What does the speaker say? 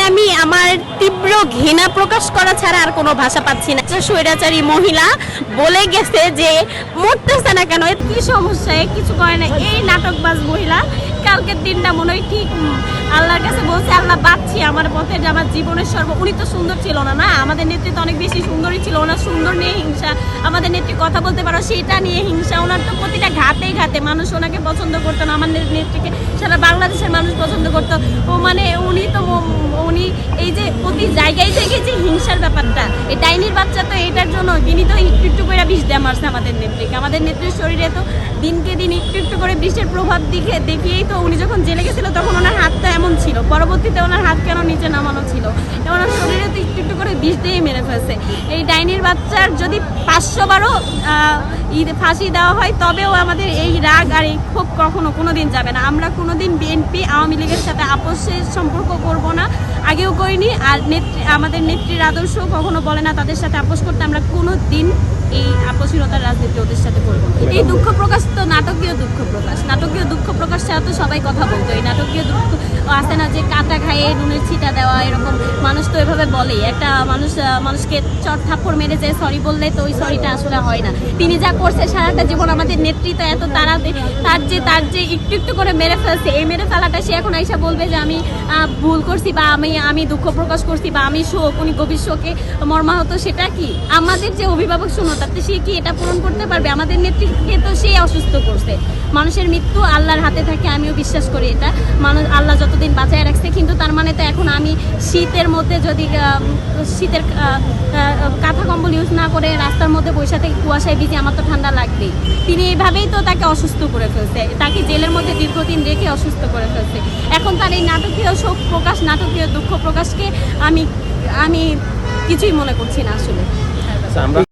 আমি আমার তীব্র ঘৃণা প্রকাশ করা ছাড়া আর কোনো ভাষা পাচ্ছি না। স্বৈরাচারী মহিলা বলে গেছে যে মরতেছে না কেন, এর কি সমস্যা, এ কিছু করে না। এই নাটকবাজ মহিলা কালকের দিনটা মনে হয় ঠিক আল্লাহর কাছে বলছে, আল্লাহ বাঁচছি আমার পথে, যে আমার জীবনের উনি তো সুন্দর ছিল না, না আমাদের নেতৃত্ব অনেক বেশি সুন্দরই ছিল। ওনার সুন্দর নিয়ে হিংসা, আমাদের নেত্রী কথা বলতে পারো সেটা নিয়ে হিংসা। ওনার তো প্রতিটা ঘাতে ঘাতে মানুষ ওনাকে পছন্দ করতো না, আমাদের নেত্রীকে সারা বাংলাদেশের মানুষ পছন্দ করতো। ও মানে উনি এই যে প্রতি জায়গায় জায়গায় যে হিংসার ব্যাপারটা, এই ডাইনির বাচ্চা তো এটার জন্য তিনি তো একটু একটু করে বিষ দেয়া মারছে আমাদের নেত্রীকে। আমাদের নেত্রীর শরীরে তো দিনকে দিন একটু একটু করে বিষের প্রভাব দেখিয়েই তো উনি যখন জেলে গেছিল তখন ওনার হাতটা এমন ছিল, পরবর্তীতে ওনার হাত কেন নিচে নামানো ছিল, ওনার শরীরে তো একটু একটু করে বিষ দিয়ে মেরে ফেলছে। এই ডাইনির বাচ্চার যদি 500 বারও ফাঁসি দেওয়া হয় তবেও আমাদের এই রাগ আর এই ক্ষোভ কখনো কোনোদিন যাবে না। আমরা কোনোদিন বিএনপি আওয়ামী লীগের সাথে আপোষের সম্পর্ক করব না, আগেও করিনি। আর আমাদের নেত্রীর আদর্শ কখনো বলে না তাদের সাথে আপোষ করতে। আমরা কোনো দিন এই আপোষহীনতার রাজনীতি ওদের সাথে করবো। এই দুঃখ প্রকাশ তো নাটকীয় দুঃখ প্রকাশ, নাটকীয় দুঃখ প্রকাশ ছাড়া তো সবাই কথা বলতো। এই নাটকীয় দুঃখ আছে না, যে কাঁটা খাইয়ে নুনের ছিটা দেওয়া, এরকম মানুষ তো এভাবে বলেই। একটা মানুষকে চট থাপ্পড় মেরে যে সরি বললে তো ওই সরিটা আসলে হয় না। তিনি যা করছে সারাটা জীবন আমাদের নেতৃত্ব এত তার যে একটু একটু করে মেরে ফেলছে, এই মেরে ফেলাটা সে এখন আইসা বলবে যে আমি ভুল করছি বা আমি দুঃখ প্রকাশ করছি বা আমি শোক, উনি গভীর শোকে মর্মাহত, সেটা কি আমাদের যে অভিভাবক শূন্যতাতে সে কি এটা পূরণ করতে পারবে? আমাদের নেতৃত্বকে তো সে অসুস্থ করছে। মানুষের মৃত্যু আল্লাহর হাতে থাকে, আমিও বিশ্বাস করি এটা। আল্লাহ যতদিন বাঁচায় রাখছে, কিন্তু তার মানে তো এখন আমি শীতের মধ্যে যদি শীতের কাঁথা কম্বল ইউজ না করে রাস্তার মধ্যে বসে থেকে কুয়াশায় ভিজে, আমার তো ঠান্ডা লাগবেই। তিনি এইভাবেই তো তাকে অসুস্থ করে ফেলছে, তাকে জেলের মধ্যে দীর্ঘদিন রেখে অসুস্থ করে ফেলছে। এখন তার এই নাটকীয় শোক প্রকাশ, নাটকীয় দুঃখ প্রকাশকে আমি কিছুই মনে করছি না আসলে। আমরা